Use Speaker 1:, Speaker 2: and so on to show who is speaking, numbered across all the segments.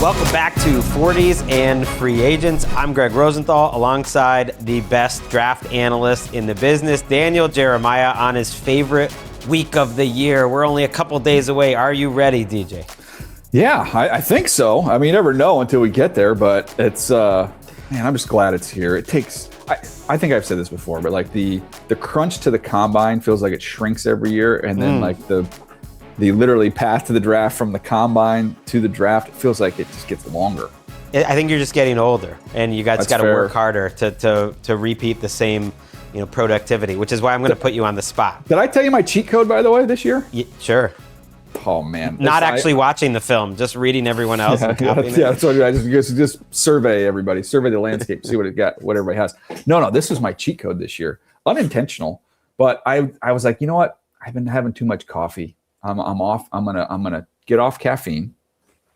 Speaker 1: Welcome back to 40s and Free Agents. I'm Gregg Rosenthal alongside the best draft analyst in the business, Daniel Jeremiah, on his favorite week of the year. We're only a couple days away. Are you ready, DJ?
Speaker 2: Yeah, I think so. I mean, you never know until we get there, but it's, man, I'm just glad it's here. It takes, I think I've said this before, but like the crunch to the combine feels like it shrinks every year. And then like the literally path to the draft from the combine to the draft, it feels like it just gets longer.
Speaker 1: I think you're just getting older, and you guys got to work harder to repeat the same, productivity, which is why I'm going to put you on the spot.
Speaker 2: Did I tell you my cheat code, by the way, this year?
Speaker 1: Yeah, sure.
Speaker 2: Oh, man.
Speaker 1: Not actually watching the film, just reading everyone else and copying it.
Speaker 2: Yeah, that's what I just survey everybody, survey the landscape, see what it got, what everybody has. No, this was my cheat code this year. Unintentional, but I was like, you know what? I've been having too much coffee. I'm off. I'm gonna get off caffeine.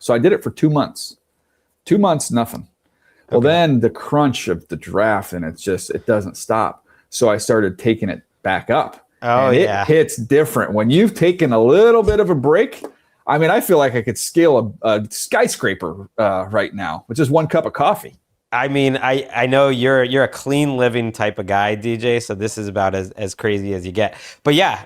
Speaker 2: So I did it for 2 months. 2 months, nothing. Well, then the crunch of the draft, and it doesn't stop. So I started taking it back up.
Speaker 1: Oh,
Speaker 2: and
Speaker 1: yeah.
Speaker 2: It hits different when you've taken a little bit of a break. I mean, I feel like I could scale a skyscraper right now with just 1 cup of coffee.
Speaker 1: I mean, I know you're a clean living type of guy, DJ. So this is about as crazy as you get. But yeah,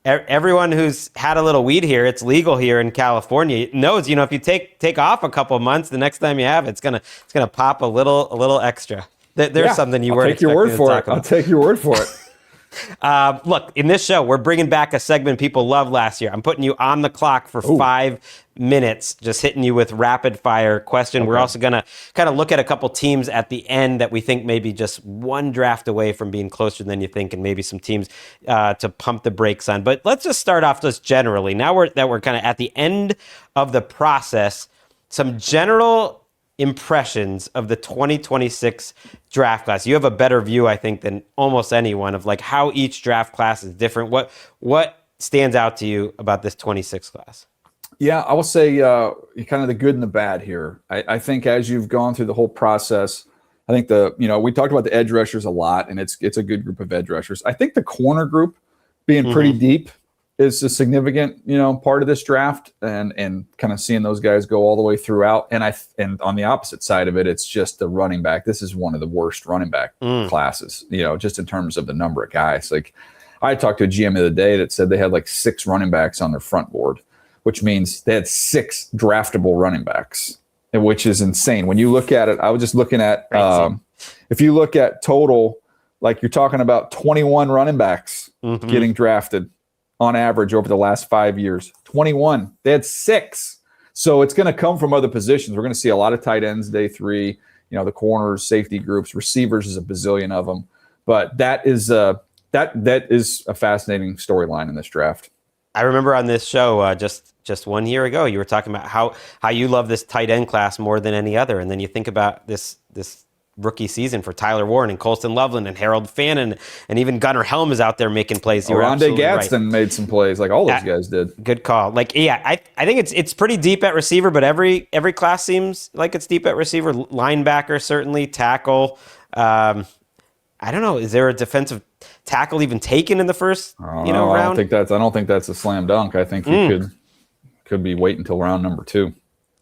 Speaker 1: everyone who's had a little weed here, it's legal here in California, knows, if you take off a couple of months, the next time you have it's gonna pop a little extra. There's something you weren't expecting to talk about.
Speaker 2: I'll take your word for it.
Speaker 1: Look, in this show, we're bringing back a segment people loved last year. I'm putting you on the clock for 5 minutes, just hitting you with rapid fire question. Okay. We're also going to kind of look at a couple teams at the end that we think maybe just one draft away from being closer than you think, and maybe some teams to pump the brakes on. But let's just start off just generally. Now we're kind of at the end of the process, some general impressions of the 2026 draft class. You have a better view, I think, than almost anyone of like how each draft class is different. What stands out to you about this 26 class?
Speaker 2: Yeah, I will say kind of the good and the bad here. I think as you've gone through the whole process, I think we talked about the edge rushers a lot, and it's a good group of edge rushers. I think the corner group being pretty deep is a significant, part of this draft, and kind of seeing those guys go all the way throughout. And on the opposite side of it, it's just the running back. This is one of the worst running back classes, just in terms of the number of guys. Like I talked to a GM the other day that said they had like 6 running backs on their front board, which means they had 6 draftable running backs, which is insane. When you look at it, I was just looking at, if you look at total, like you're talking about 21 running backs getting drafted on average over the last 5 years. 21. They had 6. So it's going to come from other positions. We're going to see a lot of tight ends day 3, the corners, safety groups, receivers is a bazillion of them. But that is that is a fascinating storyline in this draft.
Speaker 1: I remember on this show just 1 year ago, you were talking about how you love this tight end class more than any other. And then you think about this rookie season for Tyler Warren and Colston Loveland and Harold Fannin, and even Gunnar Helm is out there making plays.
Speaker 2: Rondé Gadsden made some plays, like all those guys did.
Speaker 1: Good call. Like, yeah, I think it's pretty deep at receiver, but every class seems like it's deep at receiver. Linebacker, certainly. Tackle. I don't know. Is there a defensive tackle even taken in the first round?
Speaker 2: I don't think that's a slam dunk. I think you could be waiting until round number 2.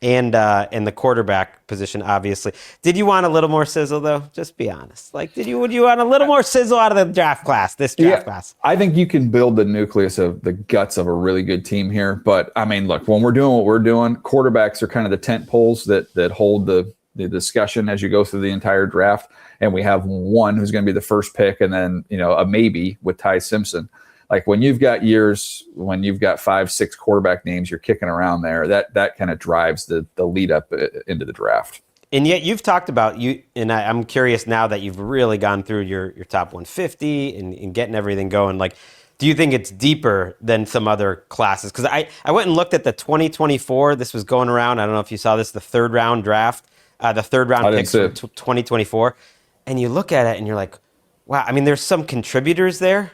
Speaker 1: And the quarterback position, obviously. Did you want a little more sizzle, though? Just be honest. Like, would you want a little more sizzle out of the draft class? Class?
Speaker 2: I think you can build the nucleus of the guts of a really good team here. But I mean, look, when we're doing what we're doing, quarterbacks are kind of the tent poles that hold the discussion as you go through the entire draft. And we have one who's going to be the first pick, and then a maybe with Ty Simpson. Like when you've got 5-6 quarterback names you're kicking around there, that kind of drives the lead up into the draft.
Speaker 1: And yet you've talked about I'm curious now that you've really gone through your top 150 and getting everything going. Like, do you think it's deeper than some other classes? Because I went and looked at the 2024. This was going around. I don't know if you saw this, the third round draft, the third round picks for 2024. And you look at it and you're like, wow. I mean, there's some contributors there.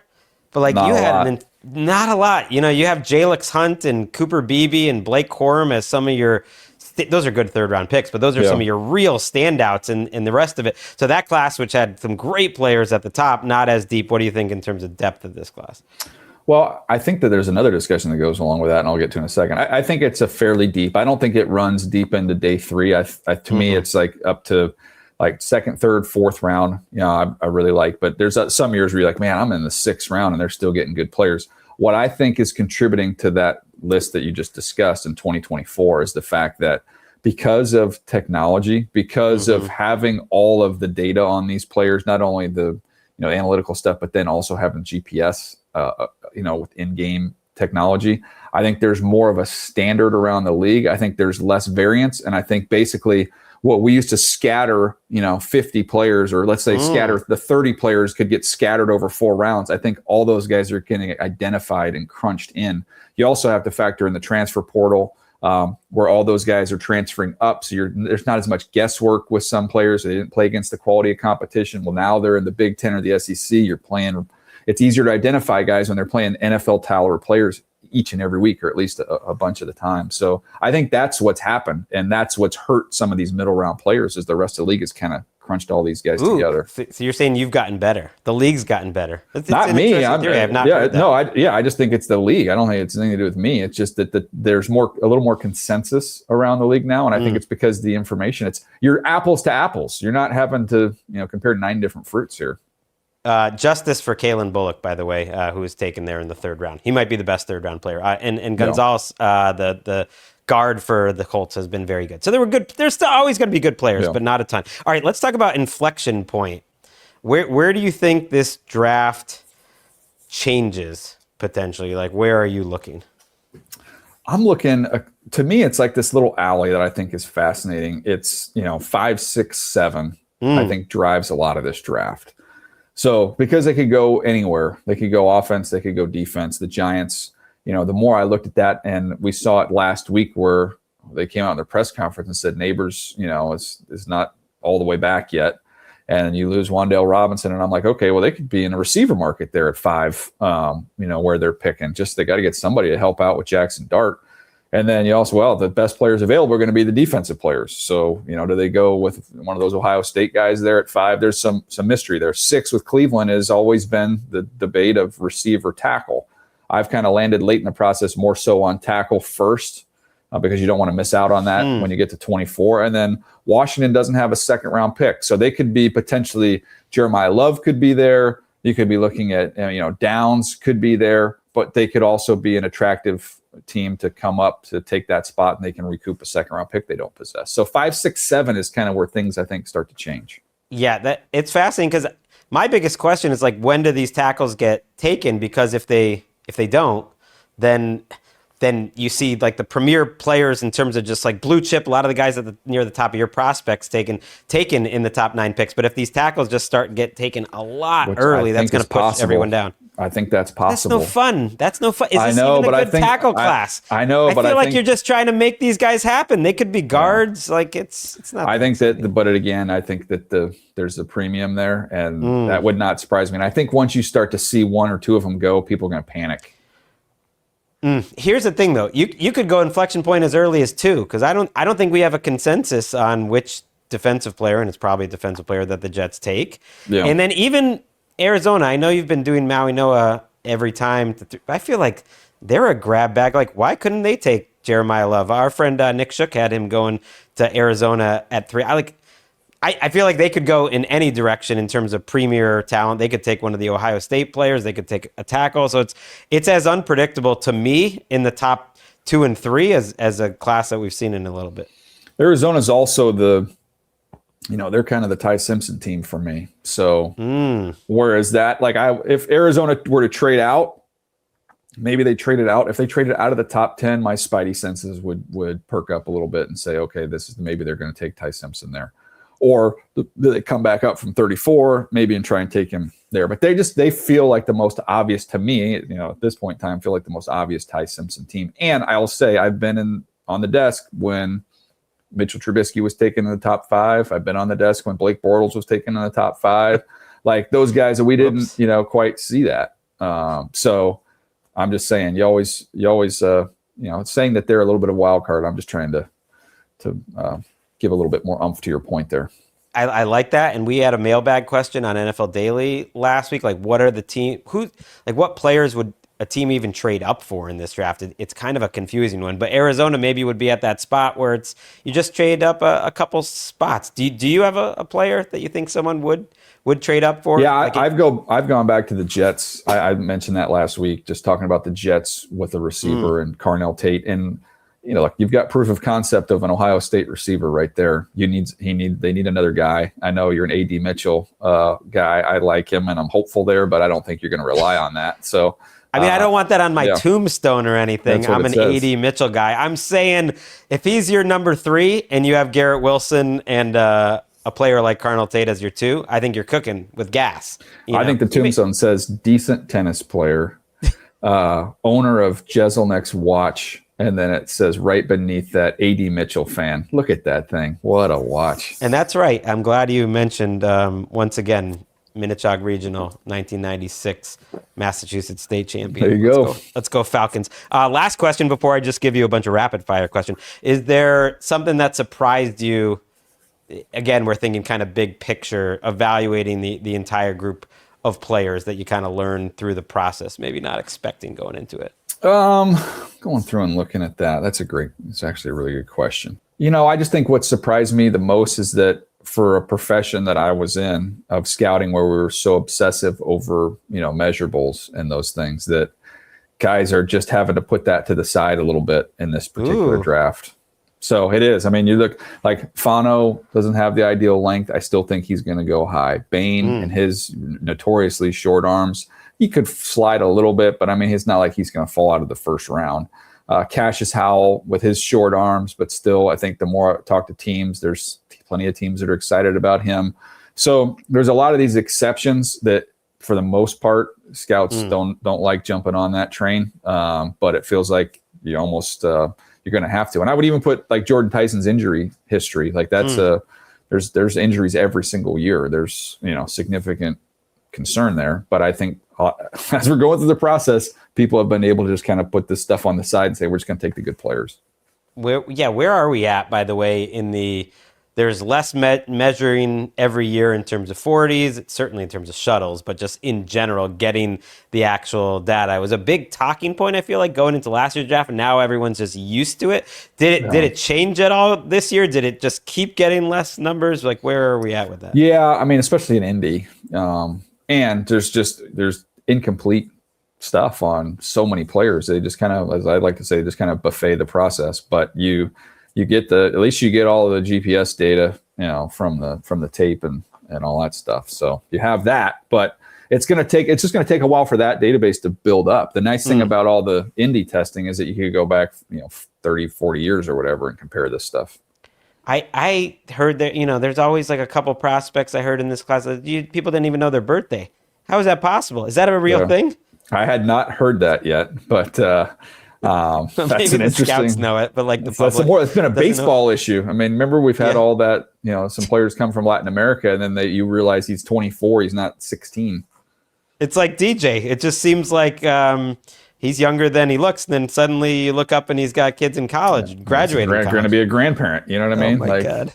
Speaker 1: But like not a lot. You have Jalix Hunt and Cooper Beebe and Blake Corum as some of your those are good third round picks, but those are some of your real standouts in the rest of it. So that class, which had some great players at the top, not as deep. What do you think in terms of depth of this class?
Speaker 2: Well, I think that there's another discussion that goes along with that, and I'll get to in a second. I think it's a fairly deep. I don't think it runs deep into day 3. To me, it's like up to like second, third, fourth round. I really like. But there's some years where you're like, man, I'm in the 6th round, and they're still getting good players. What I think is contributing to that list that you just discussed in 2024 is the fact that because of technology, because of having all of the data on these players, not only the analytical stuff, but then also having GPS, with in-game technology, I think there's more of a standard around the league. I think there's less variance, and I think basically what we used to scatter, 50 players, or let's say scatter the 30 players could get scattered over 4 rounds. I think all those guys are getting identified and crunched in. You also have to factor in the transfer portal, where all those guys are transferring up. So there's not as much guesswork with some players. They didn't play against the quality of competition. Well, now they're in the Big Ten or the SEC. You're playing. It's easier to identify guys when they're playing NFL caliber players each and every week, or at least a bunch of the time. So I think that's what's happened, and that's what's hurt some of these middle round players, is the rest of the league has kind of crunched all these guys together.
Speaker 1: So you're saying you've gotten better. The league's gotten better. It's
Speaker 2: not me.
Speaker 1: I have not heard that.
Speaker 2: No, I just think it's the league. I don't think it's anything to do with me. It's just that there's a little more consensus around the league now, and I think it's because the information. You're apples to apples. You're not having to compare 9 different fruits here.
Speaker 1: Justice for Kalen Bullock, by the way, who was taken there in the 3rd round. He might be the best 3rd round player. And Gonzalez, the guard for the Colts, has been very good. So there's still always going to be good players, but not a ton. All right, let's talk about inflection point. Where do you think this draft changes potentially? Like, where are you looking?
Speaker 2: I'm looking, to me, it's like this little alley that I think is fascinating. It's, 5, 6, 7, I think drives a lot of this draft. So because they could go anywhere, they could go offense, they could go defense. The Giants, the more I looked at that, and we saw it last week where they came out in their press conference and said Neighbors, is not all the way back yet. And you lose Wan'Dale Robinson, and I'm like, okay, well, they could be in a receiver market there at 5, where they're picking. Just they got to get somebody to help out with Jackson Dart. And then you also, the best players available are going to be the defensive players. So, do they go with one of those Ohio State guys there at 5? There's some mystery there. 6 with Cleveland has always been the debate of receiver tackle. I've kind of landed late in the process more so on tackle first, because you don't want to miss out on that when you get to 24. And then Washington doesn't have a 2nd round pick. So they could be potentially, Jeremiah Love could be there. You could be looking at, Downs could be there, but they could also be an attractive team to come up to take that spot, and they can recoup a 2nd round pick they don't possess. So 5, 6, 7 is kind of where things I think start to change. Yeah,
Speaker 1: it's fascinating, because my biggest question is like, when do these tackles get taken? Because if they don't, then you see like the premier players in terms of just like blue chip, a lot of the guys near the top of your prospects taken in the top 9 picks. But if these tackles just get taken a lot early, that's going to push everyone down.
Speaker 2: I think that's possible.
Speaker 1: That's no fun. Is this even a good tackle class?
Speaker 2: I know,
Speaker 1: but I feel like you're just trying to make these guys happen. They could be guards. Like it's not.
Speaker 2: I think that, but again, I think that there's a premium there, and that would not surprise me. And I think once you start to see 1 or 2 of them go, people are going to panic.
Speaker 1: Here's the thing, though. You could go inflection point as early as 2, because I don't think we have a consensus on which defensive player, and it's probably a defensive player that the Jets take. Yeah. And then even Arizona, I know you've been doing Maui Noah every time. I feel like they're a grab bag. Like, why couldn't they take Jeremiah Love? Our friend Nick Shook had him going to Arizona at 3. I feel like they could go in any direction in terms of premier talent. They could take one of the Ohio State players. They could take a tackle. So it's as unpredictable to me in the top 2 and 3 as a class that we've seen in a little bit.
Speaker 2: Arizona's also they're kind of the Ty Simpson team for me. So whereas that, if Arizona were to trade out, maybe they traded out. If they traded out of the top 10, my spidey senses would perk up a little bit and say, okay, maybe they're going to take Ty Simpson there. Or they come back up from 34, maybe, and try and take him there. But they feel like the most obvious to me, at this point in time, feel like the most obvious Ty Simpson team. And I'll say I've been on the desk when Mitchell Trubisky was taken in the top 5. I've been on the desk when Blake Bortles was taken in the top 5. Like those guys that we didn't, quite see that. So I'm just saying, you always, saying that they're a little bit of a wild card. I'm just trying to give a little bit more oomph to your point there.
Speaker 1: I like that. And we had a mailbag question on NFL Daily last week. Like, what are the what players would a team even trade up for in this draft. It's kind of a confusing one. But Arizona maybe would be at that spot where it's you just trade up a couple spots. Do you have a player that you think someone would trade up for?
Speaker 2: Yeah, I've gone back to the Jets. I mentioned that last week, just talking about the Jets with the receiver and Carnell Tate. And look, you've got proof of concept of an Ohio State receiver right there. They need another guy. I know you're an AD Mitchell guy. I like him, and I'm hopeful there, but I don't think you're going to rely on that. So.
Speaker 1: I mean, I don't want that on my tombstone or anything. I'm an AD Mitchell guy. I'm saying if he's your number 3 and you have Garrett Wilson and a player like Carnell Tate as your 2, I think you're cooking with gas.
Speaker 2: I think the tombstone says decent tennis player, owner of Jeselnik's watch, and then it says right beneath that AD Mitchell fan. Look at that thing. What a watch.
Speaker 1: And that's right. I'm glad you mentioned, once again, Minnetonka Regional, 1996 Massachusetts State Champion.
Speaker 2: There you go.
Speaker 1: Let's go Falcons. Last question before I just give you a bunch of rapid fire questions. Is there something that surprised you? Again, we're thinking kind of big picture, evaluating the entire group of players that you kind of learned through the process, maybe not expecting going into it.
Speaker 2: Going through and looking at that, it's actually a really good question. I just think what surprised me the most is that for a profession that I was in of scouting, where we were so obsessive over, measurables and those things, that guys are just having to put that to the side a little bit in this particular draft. So it is. I mean, you look like Fano doesn't have the ideal length. I still think he's going to go high. Bain and his notoriously short arms, he could slide a little bit, but I mean, it's not like he's going to fall out of the first round. Cassius Howell with his short arms, but still, I think the more I talk to teams, there's plenty of teams that are excited about him. So there's a lot of these exceptions that, for the most part, scouts don't like jumping on that train. But it feels like you almost you're going to have to. And I would even put like Jordan Tyson's injury history. Like that's there's injuries every single year. There's significant concern there. But I think as we're going through the process, people have been able to just kind of put this stuff on the side and say we're just going to take the good players.
Speaker 1: Where are we at, by the way, there's less measuring every year in terms of 40s, certainly in terms of shuttles, but just in general, getting the actual data. It was a big talking point, I feel like, going into last year's draft, and now everyone's just used to it. Did it change at all this year? Did it just keep getting less numbers? Like, where are we at with that?
Speaker 2: Yeah, I mean, especially in Indy. And there's incomplete stuff on so many players. They just kind of, as I like to say, just kind of buffet the process. But you get at least you get all of the GPS data, from the tape and all that stuff. So you have that, but it's just going to take a while for that database to build up. The nice thing about all the Indy testing is that you could go back, 30, 40 years or whatever and compare this stuff.
Speaker 1: I heard that, there's always like a couple prospects I heard in this class that people didn't even know their birthday. How is that possible? Is that a real thing?
Speaker 2: I had not heard that yet, but that's
Speaker 1: maybe
Speaker 2: an
Speaker 1: the
Speaker 2: interesting.
Speaker 1: Scouts know it, but like the public,
Speaker 2: it's been a baseball issue. I mean, remember we've had all that. Some players come from Latin America, and then you realize he's 24, he's not 16.
Speaker 1: It's like DJ. It just seems like he's younger than he looks. And then suddenly you look up and he's got kids in college, graduating.
Speaker 2: Going to be a grandparent. You know what I mean?
Speaker 1: Oh my God.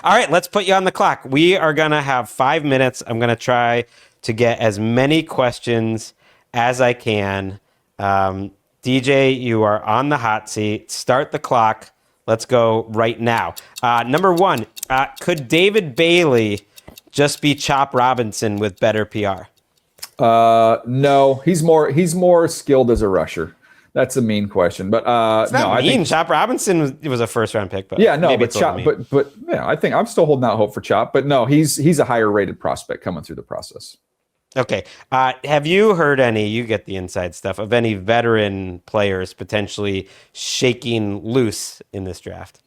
Speaker 1: All right, let's put you on the clock. We are going to have 5 minutes. I'm going to try to get as many questions as I can. DJ, you are on the hot seat. Start the clock. Let's go right now. Number 1, could David Bailey just be Chop Robinson with better PR?
Speaker 2: No, he's more skilled as a rusher. That's a mean question, but
Speaker 1: it's not mean. I think Chop Robinson was a first-round pick, but
Speaker 2: yeah, no, but Chop, but yeah, I think I'm still holding out hope for Chop, but no, he's a higher rated prospect coming through the process.
Speaker 1: Okay, have you heard any? You get the inside stuff of any veteran players potentially shaking loose in this draft?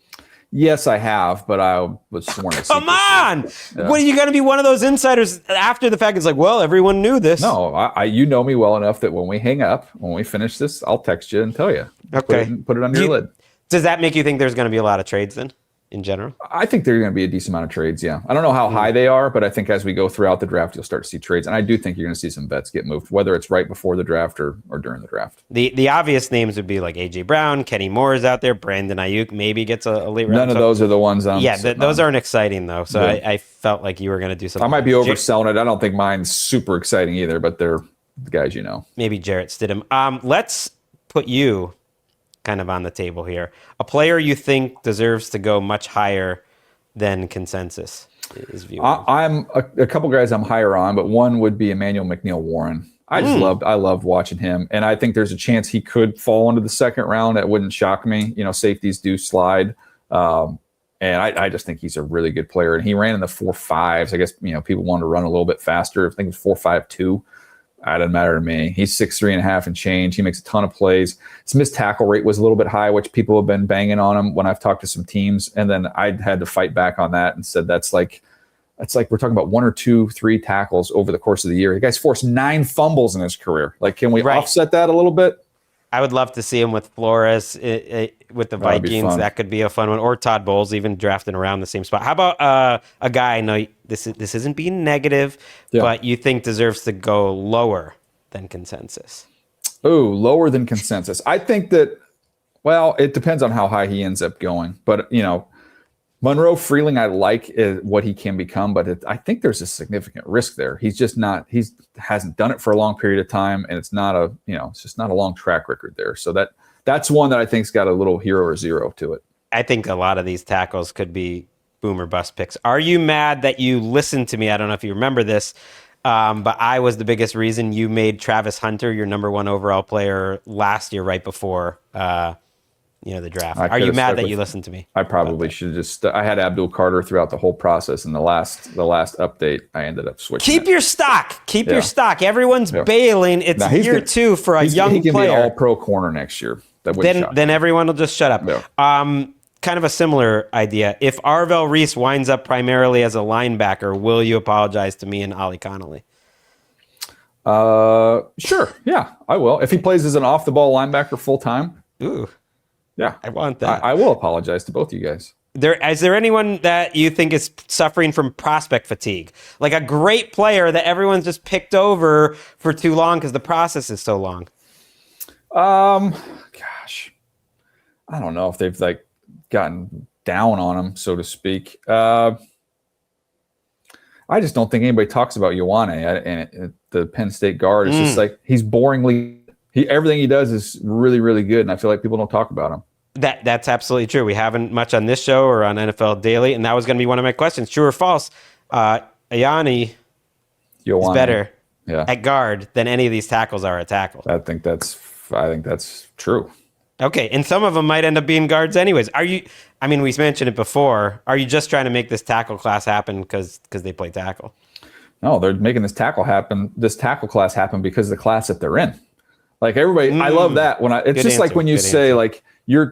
Speaker 2: Yes, I have, but I was sworn to
Speaker 1: Come on! Yeah. What, are you going to be one of those insiders after the fact? It's like, well, everyone knew this.
Speaker 2: No, you know me well enough that when we hang up, when we finish this, I'll text you and tell you.
Speaker 1: Okay.
Speaker 2: Put it under your lid.
Speaker 1: Does that make you think there's going to be a lot of trades then, in general?
Speaker 2: I think there's going to be a decent amount of trades, yeah. I don't know how high they are, but I think as we go throughout the draft, you'll start to see trades. And I do think you're going to see some vets get moved, whether it's right before the draft or during the draft.
Speaker 1: The obvious names would be like A.J. Brown, Kenny Moore is out there, Brandon Ayuk maybe gets a late round.
Speaker 2: None of those are the ones
Speaker 1: those aren't exciting, though. So I felt like you were going to do something.
Speaker 2: I might be overselling it. I don't think mine's super exciting either, but they're the guys you know.
Speaker 1: Maybe Jarrett Stidham. Let's put you kind of on the table here. A player you think deserves to go much higher than consensus is viewing.
Speaker 2: I'm a couple guys I'm higher on, but one would be Emmanuel McNeil-Warren. I loved watching him, and I think there's a chance he could fall into the second round. That wouldn't shock me. Safeties do slide. And I just think he's a really good player. And he ran in the 4.5s. I guess, people wanted to run a little bit faster. I think it's 4.52. That doesn't matter to me. He's 6'3.5" and change. He makes a ton of plays. His missed tackle rate was a little bit high, which people have been banging on him when I've talked to some teams. And then I had to fight back on that and said that's like we're talking about 1 or 2, 3 tackles over the course of the year. The guy's forced 9 fumbles in his career. Like, can we offset that a little bit?
Speaker 1: I would love to see him with Flores with the Vikings. That could be a fun one. Or Todd Bowles, even drafting around the same spot. How about a guy? I know this isn't being negative, but you think deserves to go lower than consensus?
Speaker 2: Oh, lower than consensus. I think that. Well, it depends on how high he ends up going. But Monroe Freeling, I like what he can become, but I think there's a significant risk there. He's just not. He hasn't done it for a long period of time, and it's just not a long track record there. So that's one that I think's got a little hero or zero to it.
Speaker 1: I think a lot of these tackles could be boom or bust picks. Are you mad that you listened to me? I don't know if you remember this, but I was the biggest reason you made Travis Hunter your number 1 overall player last year, right before the draft. Are you mad that you listened to me?
Speaker 2: I probably should have I had Abdul Carter throughout the whole process, and the last update, I ended up switching.
Speaker 1: Keep your stock. Keep your stock. Everyone's bailing. It's year 2 for a young
Speaker 2: player. He can
Speaker 1: player.
Speaker 2: be an all-pro corner next year.
Speaker 1: Then everyone will just shut up. Yeah. Kind of a similar idea. If Arvell Reese winds up primarily as a linebacker, will you apologize to me and Ollie Connolly?
Speaker 2: Sure. Yeah, I will. If he plays as an off-the-ball linebacker full-time.
Speaker 1: Ooh.
Speaker 2: Yeah,
Speaker 1: I want that.
Speaker 2: I will apologize to both of you guys.
Speaker 1: Is there anyone that you think is suffering from prospect fatigue? Like a great player that everyone's just picked over for too long because the process is so long?
Speaker 2: Gosh. I don't know if they've gotten down on him, so to speak. I just don't think anybody talks about Ioane and the Penn State guard. It's just like he's boringly. Everything he does is really, really good, and I feel like people don't talk about him.
Speaker 1: That's absolutely true. We haven't much on this show or on NFL Daily, and that was going to be one of my questions. True or false? Ioane is better at guard than any of these tackles are at tackle.
Speaker 2: I think that's true.
Speaker 1: Okay, and some of them might end up being guards anyways. We mentioned it before. Are you just trying to make this tackle class happen because they play tackle?
Speaker 2: No, they're making this tackle class happen because of the class that they're in. Like everybody, I love that it's just like when you say like you're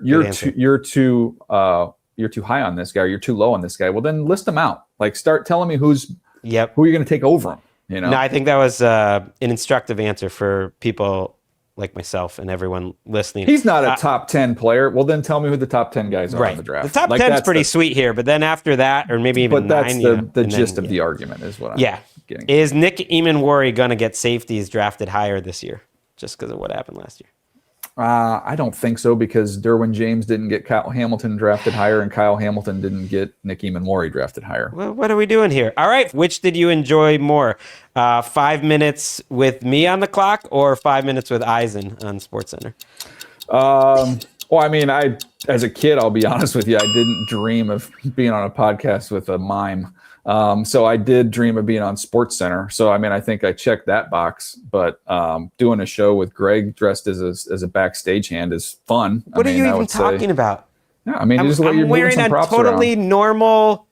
Speaker 2: too high on this guy, or you're too low on this guy. Well, then list them out. Like start telling me who you're going to take over him.
Speaker 1: No, I think that was an instructive answer for people like myself and everyone listening.
Speaker 2: He's not a top 10 player. Well, then tell me who the top 10 guys are in the draft.
Speaker 1: The top 10 is pretty sweet here, but then after that, or maybe even 9.
Speaker 2: But that's the gist of the argument is what I'm getting.
Speaker 1: Is Nick Eamon-Worry going to get safeties drafted higher this year just because of what happened last year?
Speaker 2: I don't think so, because Derwin James didn't get Kyle Hamilton drafted higher, and Kyle Hamilton didn't get Nick Eamon-Worry drafted higher.
Speaker 1: Well, what are we doing here? All right, which did you enjoy more? 5 minutes with me on the clock or 5 minutes with Eisen on SportsCenter?
Speaker 2: Well, I mean, as a kid, I'll be honest with you, I didn't dream of being on a podcast with a mime. So I did dream of being on SportsCenter. So, I mean, I think I checked that box, but doing a show with Greg dressed as a backstage hand is fun.
Speaker 1: What are you even talking about?
Speaker 2: Yeah, I mean,
Speaker 1: I'm wearing a totally normal,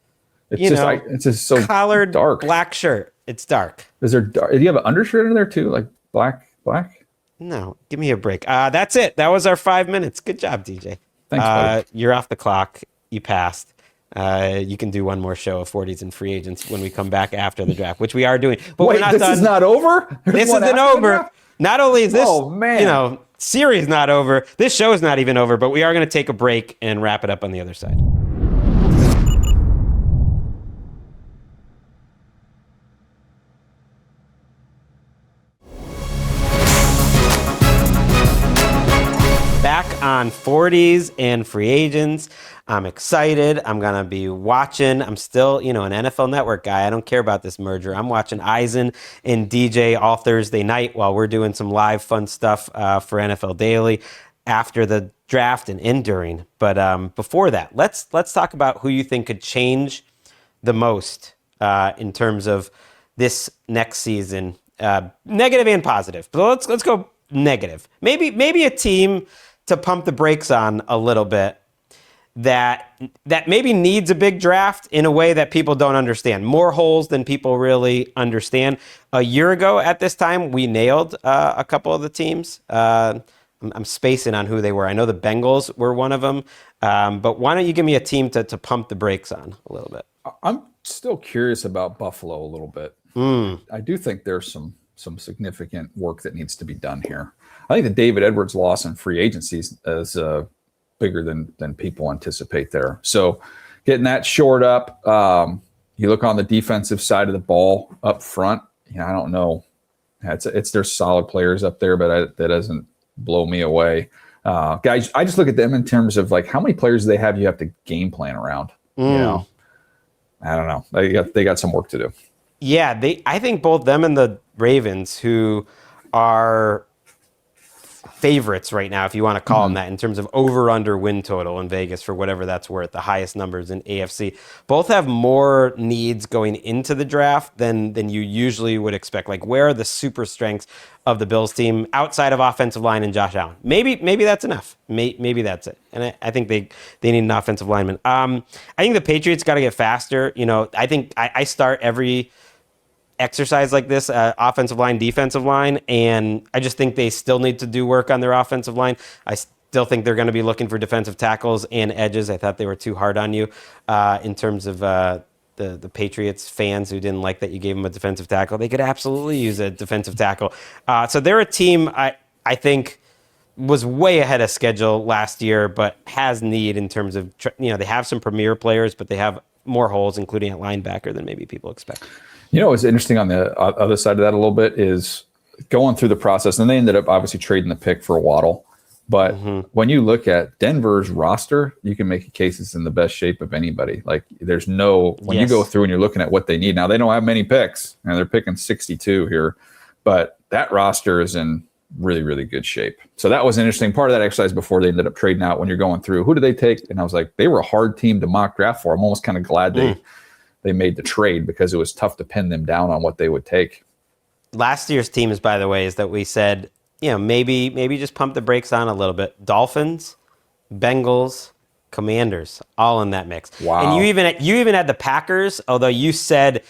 Speaker 2: it's just so
Speaker 1: collared
Speaker 2: dark
Speaker 1: black shirt. It's dark.
Speaker 2: Is there? Do you have an undershirt in there too, like black?
Speaker 1: No, give me a break. That's it. That was our 5 minutes. Good job, DJ.
Speaker 2: Thanks, buddy.
Speaker 1: You're off the clock. You passed. You can do one more show of 40s and free agents when we come back after the draft, which we are doing. But
Speaker 2: wait,
Speaker 1: we're not
Speaker 2: this
Speaker 1: done.
Speaker 2: Is not over?
Speaker 1: This isn't over. Not only is this,
Speaker 2: man.
Speaker 1: series not over, this show is not even over, but we are going to take a break and wrap it up on the other side. back on 40s and free agents. I'm excited. I'm going to be watching. I'm still, an NFL Network guy. I don't care about this merger. I'm watching Eisen and DJ all Thursday night while we're doing some live fun stuff for NFL Daily after the draft and during. But before that, let's talk about who you think could change the most in terms of this next season, negative and positive. But let's go negative. Maybe a team to pump the brakes on a little bit that maybe needs a big draft in a way that people don't understand. More holes than people really understand. A year ago at this time, we nailed a couple of the teams. I'm spacing on who they were. I know the Bengals were one of them. But why don't you give me a team to pump the brakes on a little bit?
Speaker 2: I'm still curious about Buffalo a little bit. I do think there's some significant work that needs to be done here. I think the David Edwards loss in free agency is bigger than people anticipate there. So getting that shored up, you look on the defensive side of the ball up front, I don't know. There's solid players up there, but that doesn't blow me away. Guys, I just look at them in terms of like how many players they have you have to game plan around. I don't know. They got some work to do.
Speaker 1: Yeah, I think both them and the Ravens, who are favorites right now, if you want to call them that, in terms of over-under win total in Vegas for whatever that's worth, the highest numbers in AFC, both have more needs going into the draft than you usually would expect. Like, where are the super strengths of the Bills team outside of offensive line and Josh Allen? Maybe that's enough. Maybe that's it. And I think they need an offensive lineman. I think the Patriots got to get faster. I think I start every exercise like this, offensive line, defensive line, and I just think they still need to do work on their offensive line. I still think they're going to be looking for defensive tackles and edges. I thought they were too hard on you in terms of the Patriots fans who didn't like that you gave them a defensive tackle. They could absolutely use a defensive tackle. So they're a team I think was way ahead of schedule last year, but has need in terms of, they have some premier players, but they have more holes, including at linebacker, than maybe people expect.
Speaker 2: What's interesting on the other side of that a little bit is going through the process, and they ended up obviously trading the pick for Waddle. But when you look at Denver's roster, you can make a case it's in the best shape of anybody. Like, there's when you go through and you're looking at what they need. Now, they don't have many picks, and they're picking 62 here, but that roster is in really, really good shape. So that was an interesting part of that exercise before they ended up trading out. When you're going through, who do they take? And I was like, they were a hard team to mock draft for. I'm almost kind of glad they made the trade, because it was tough to pin them down on what they would take.
Speaker 1: Last year's teams, by the way, is that we said, maybe just pump the brakes on a little bit. Dolphins, Bengals, Commanders, all in that mix.
Speaker 2: Wow.
Speaker 1: And you even had the Packers, although you said,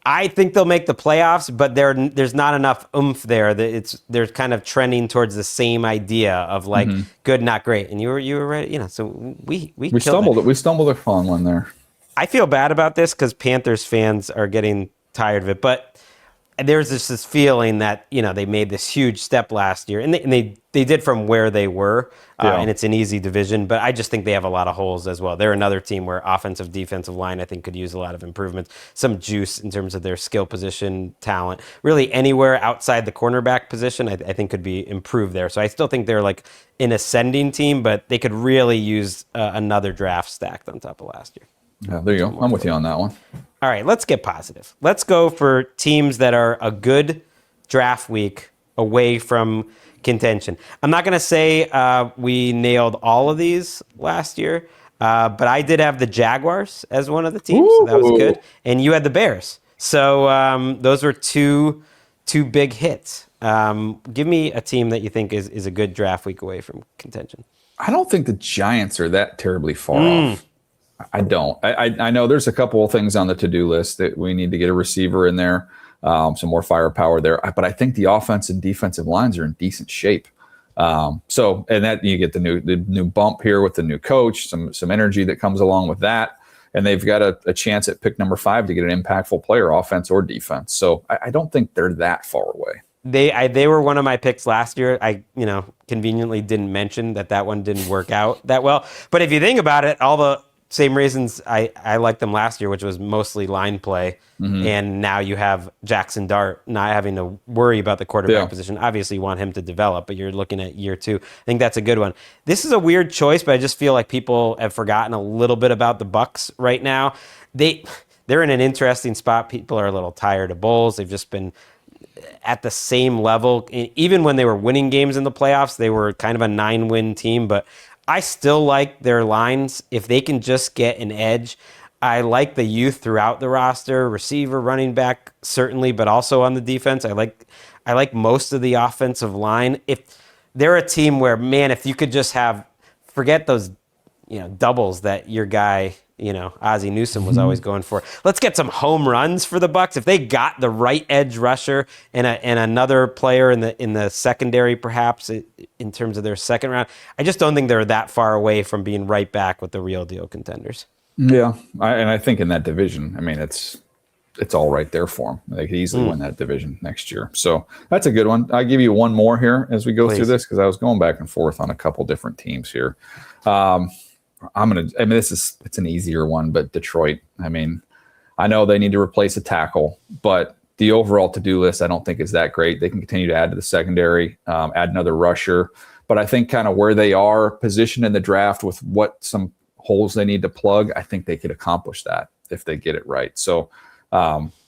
Speaker 1: I think they'll make the playoffs, but there's not enough oomph there. They're kind of trending towards the same idea of like good, not great. And you were right. So we
Speaker 2: stumbled. We stumbled upon one there.
Speaker 1: I feel bad about this because Panthers fans are getting tired of it, but there's this feeling that they made this huge step last year, and they did from where they were, and it's an easy division. But I just think they have a lot of holes as well. They're another team where offensive, defensive line I think could use a lot of improvements, some juice in terms of their skill position, talent. Really anywhere outside the cornerback position, I think could be improved there. So I still think they're like an ascending team, but they could really use another draft stacked on top of last year.
Speaker 2: Yeah, there you go. I'm with you on that one.
Speaker 1: All right, let's get positive. Let's go for teams that are a good draft week away from contention. I'm not going to say we nailed all of these last year, but I did have the Jaguars as one of the teams, so that was good. And you had the Bears. So those were two big hits. Give me a team that you think is a good draft week away from contention.
Speaker 2: I don't think the Giants are that terribly far off. I don't. I know there's a couple of things on the to-do list that we need to get a receiver in there, some more firepower there. But I think the offense and defensive lines are in decent shape. And that you get the new bump here with the new coach, some energy that comes along with that. And they've got a chance at pick number 5 to get an impactful player, offense or defense. So I don't think they're that far away.
Speaker 1: They were one of my picks last year. I conveniently didn't mention that one didn't work out that well. But if you think about it, all the same reasons I liked them last year, which was mostly line play. And now you have Jackson Dart not having to worry about the quarterback position. Obviously, you want him to develop, but you're looking at year 2. I think that's a good one. This is a weird choice, but I just feel like people have forgotten a little bit about the Bucs right now. They're in an interesting spot. People are a little tired of Bowles. They've just been at the same level. Even when they were winning games in the playoffs, they were kind of a 9-win team, but I still like their lines. If they can just get an edge, I like the youth throughout the roster, receiver, running back, certainly, but also on the defense. I like most of the offensive line. If they're a team where, man, if you could just forget those, doubles that your guy, Ozzie Newsome was always going for. Let's get some home runs for the Bucs. If they got the right edge rusher and another player in the secondary, perhaps in terms of their second round, I just don't think they're that far away from being right back with the real deal contenders.
Speaker 2: Yeah, I think in that division, I mean, it's all right there for them. They could easily win that division next year. So that's a good one. I'll give you one more here as we go through this, because I was going back and forth on a couple different teams here. It's an easier one, but Detroit. I mean, I know they need to replace a tackle, but the overall to-do list I don't think is that great. They can continue to add to the secondary, add another rusher, but I think kind of where they are positioned in the draft with what some holes they need to plug, I think they could accomplish that if they get it right. So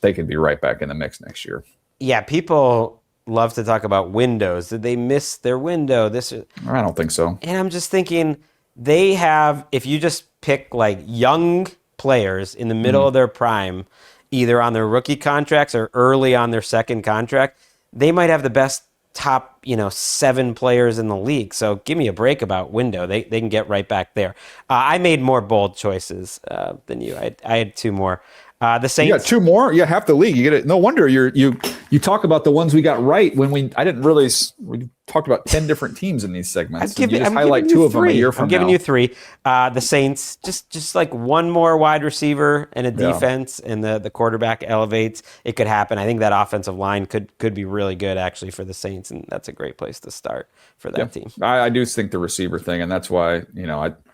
Speaker 2: they could be right back in the mix next year.
Speaker 1: Yeah, people love to talk about windows. Did they miss their window?
Speaker 2: I don't think so.
Speaker 1: And I'm just thinking they have, if you just pick like young players in the middle of their prime, either on their rookie contracts or early on their second contract, they might have the best top 7 players in the league. So give me a break about window. They can get right back there. I made more bold choices than you. I had 2 more. The Saints.
Speaker 2: You got 2 more. Yeah, half the league. You get it. No wonder you talk about the ones we got right when I didn't realize we talked about 10 different teams in these segments. You just highlight 2 of them a year from now.
Speaker 1: I'm giving you 3. The Saints, just like one more wide receiver and a defense, and the quarterback elevates. It could happen. I think that offensive line could be really good actually for the Saints, and that's a great place to start for that team.
Speaker 2: I do think the receiver thing, and that's why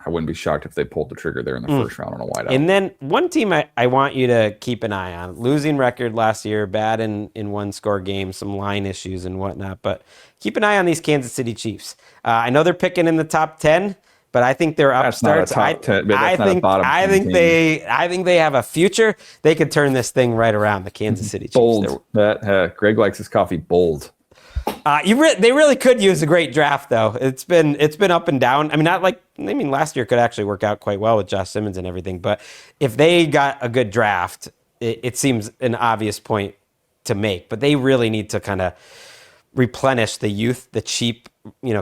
Speaker 2: I wouldn't be shocked if they pulled the trigger there in the first round on a wideout.
Speaker 1: And then one team I want you to keep an eye on. Losing record last year, bad in one-score games, some line issues and whatnot, but keep an eye on these Kansas City Chiefs. I know they're picking in the top 10, but I think they're upstarts. I think they have a future. They could turn this thing right around. The Kansas City Chiefs.
Speaker 2: Bold. Greg likes his coffee bold.
Speaker 1: They really could use a great draft, though. It's been up and down. I mean, last year could actually work out quite well with Josh Simmons and everything. But if they got a good draft, it seems an obvious point to make. But they really need to kind of replenish the youth, the cheap,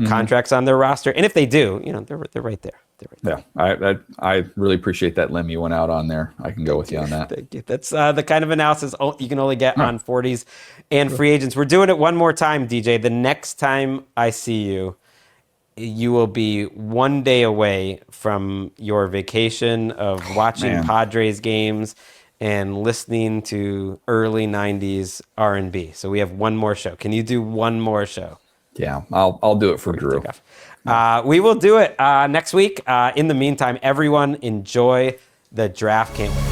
Speaker 1: contracts on their roster. And if they do, they're right there.
Speaker 2: Yeah, I really appreciate that limb you went out on there. I can go with you on that.
Speaker 1: Thank you. That's the kind of analysis you can only get on 40s and free agents. We're doing it one more time, DJ. The next time I see you, you will be 1 day away from your vacation of watching Padres games and listening to early 90s R&B. So we have one more show. Can you do one more show?
Speaker 2: Yeah, I'll do it for Drew.
Speaker 1: We will do it next week. In the meantime, everyone enjoy the draft. Can't wait.